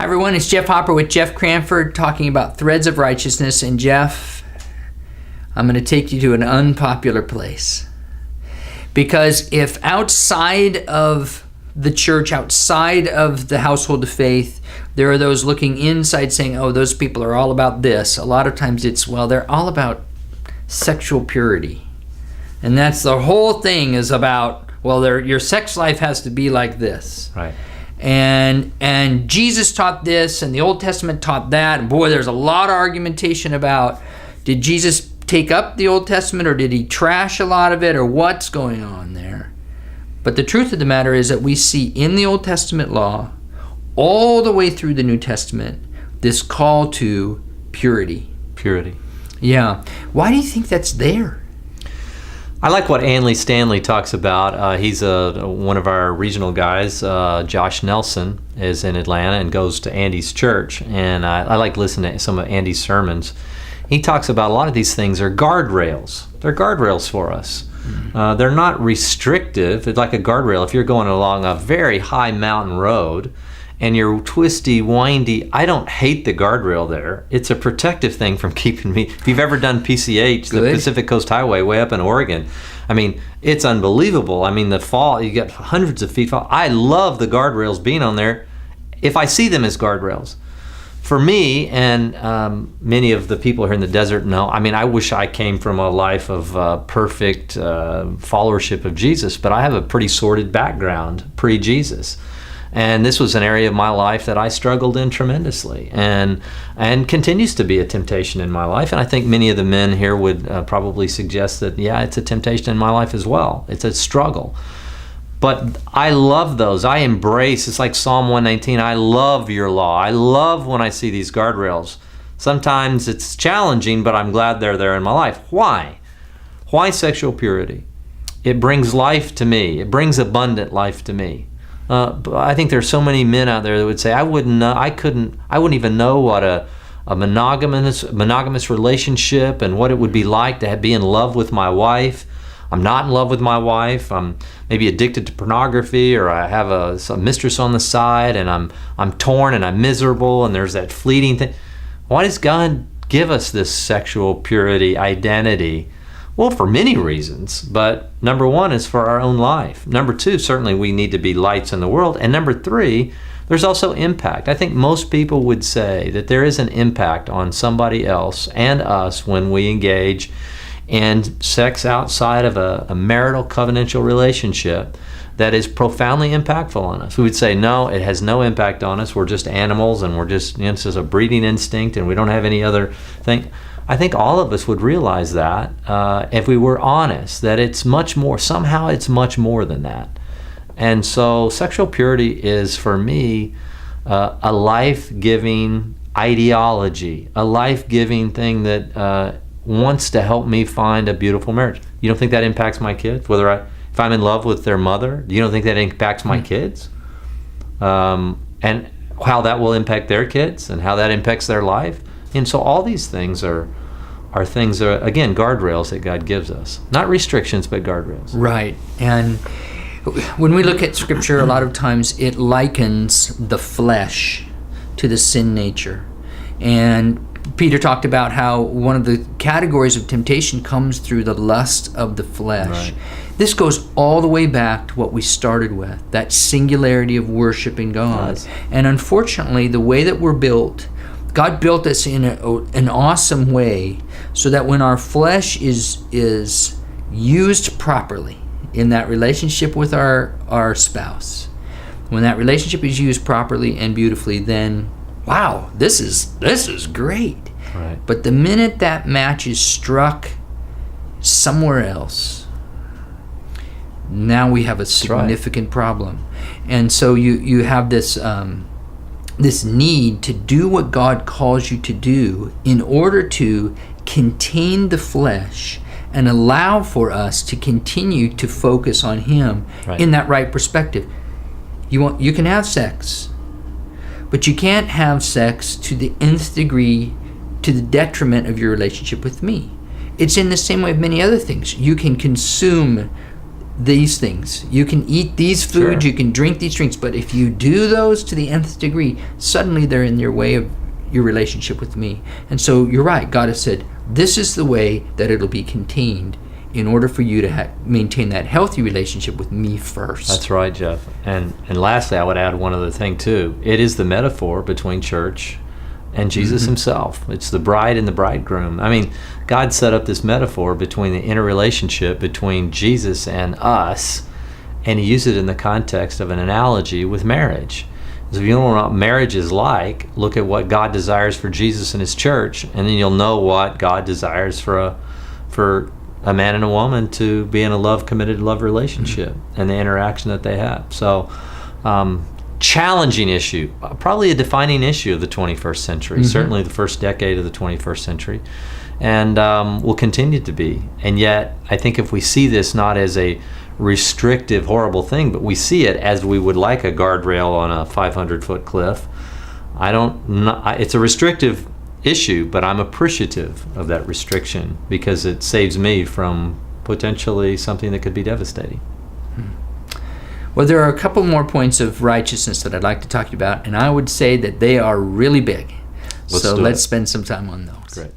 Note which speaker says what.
Speaker 1: Hi everyone, it's Jeff Hopper with Jeff Cranford talking about threads of righteousness. And Jeff, I'm going to take you to an unpopular place. Because if outside of the church, outside of the household of faith, there are those looking inside saying, oh, those people are all about this. A lot of times it's, well, they're all about sexual purity. And that's the whole thing is about, well, your sex life has to be like this.
Speaker 2: Right.
Speaker 1: And Jesus taught this, and the Old Testament taught that. And boy, there's a lot of argumentation about, did Jesus take up the Old Testament, or did he trash a lot of it, or what's going on there? But the truth of the matter is that we see in the Old Testament law, all the way through the New Testament, this call to purity.
Speaker 2: Purity.
Speaker 1: Yeah. Why do you think that's there?
Speaker 2: I like what Andy Stanley talks about. He's one of our regional guys. Josh Nelson is in Atlanta and goes to Andy's church. And I like listening to some of Andy's sermons. He talks about a lot of these things are guardrails. They're guardrails for us. Mm-hmm. They're not restrictive. It's like a guardrail. If you're going along a very high mountain road and you're twisty, windy, I don't hate the guardrail there. It's a protective thing from keeping me. If you've ever done PCH, the Pacific Coast Highway way up in Oregon, I mean, it's unbelievable. I mean, the fall, you get hundreds of feet fall. I love the guardrails being on there if I see them as guardrails. For me, and many of the people here in the desert know, I mean, I wish I came from a life of perfect followership of Jesus, but I have a pretty sordid background pre-Jesus. And this was an area of my life that I struggled in tremendously, and continues to be a temptation in my life. And I think many of the men here would probably suggest that, yeah, it's a temptation in my life as well. It's a struggle. But I love those. I embrace, it's like Psalm 119, I love your law. I love when I see these guardrails. Sometimes it's challenging, but I'm glad they're there in my life. Why? Why sexual purity? It brings life to me. It brings abundant life to me. But I think there's so many men out there that would say, I wouldn't even know what a monogamous relationship and what it would be like to be in love with my wife. I'm not in love with my wife. I'm maybe addicted to pornography, or I have a mistress on the side, and I'm torn and I'm miserable, and there's that fleeting thing. Why does God give us this sexual purity identity? Well, for many reasons, but number one is for our own life. Number two, certainly we need to be lights in the world. And number three, there's also impact. I think most people would say that there is an impact on somebody else and us when we engage in sex outside of a marital covenantal relationship that is profoundly impactful on us. We would say, no, it has no impact on us. We're just animals, and we're just, this is a breeding instinct, and we don't have any other thing. I think all of us would realize that if we were honest, that it's much more, somehow it's much more than that. And so sexual purity is, for me, a life-giving ideology, a life-giving thing that wants to help me find a beautiful marriage. You don't think that impacts my kids? If I'm in love with their mother, you don't think that impacts my kids? And how that will impact their kids and how that impacts their life? And so all these things are things that are, again, guardrails that God gives us. Not restrictions, but guardrails.
Speaker 1: Right. And when we look at Scripture, a lot of times it likens the flesh to the sin nature. And Peter talked about how one of the categories of temptation comes through the lust of the flesh.
Speaker 2: Right.
Speaker 1: This goes all the way back to what we started with, that singularity of worshiping God. Right. And unfortunately, the way that we're built, God built us in an awesome way so that when our flesh is used properly in that relationship with our spouse, when that relationship is used properly and beautifully, then, wow, this is great.
Speaker 2: Right.
Speaker 1: But the minute that match is struck somewhere else, now we have a significant problem. And so you have this need to do what God calls you to do in order to contain the flesh and allow for us to continue to focus on Him in that right perspective. You can have sex, but you can't have sex to the nth degree to the detriment of your relationship with me. It's in the same way of many other things. You can consume these things. You can eat these foods,
Speaker 2: Sure.
Speaker 1: you can drink these drinks, but if you do those to the nth degree, suddenly they're in your way of your relationship with me. And so you're right. God has said, this is the way that it'll be contained in order for you to maintain that healthy relationship with me first.
Speaker 2: That's right, Jeff. And lastly, I would add one other thing too. It is the metaphor between church and Jesus himself. It's the bride and the bridegroom. I mean, God set up this metaphor between the interrelationship between Jesus and us, and he used it in the context of an analogy with marriage. So if you don't know what marriage is like, look at what God desires for Jesus and his church, and then you'll know what God desires for a man and a woman to be in a committed love relationship and the interaction that they have. So, challenging issue, probably a defining issue of the 21st century, certainly the first decade of the 21st century, and will continue to be. And yet, I think if we see this not as a restrictive, horrible thing, but we see it as we would like a guardrail on a 500-foot cliff, it's a restrictive issue, but I'm appreciative of that restriction because it saves me from potentially something that could be devastating.
Speaker 1: Well, there are a couple more points of righteousness that I'd like to talk to you about, and I would say that they are really big. Let's spend some time on those.
Speaker 2: Great.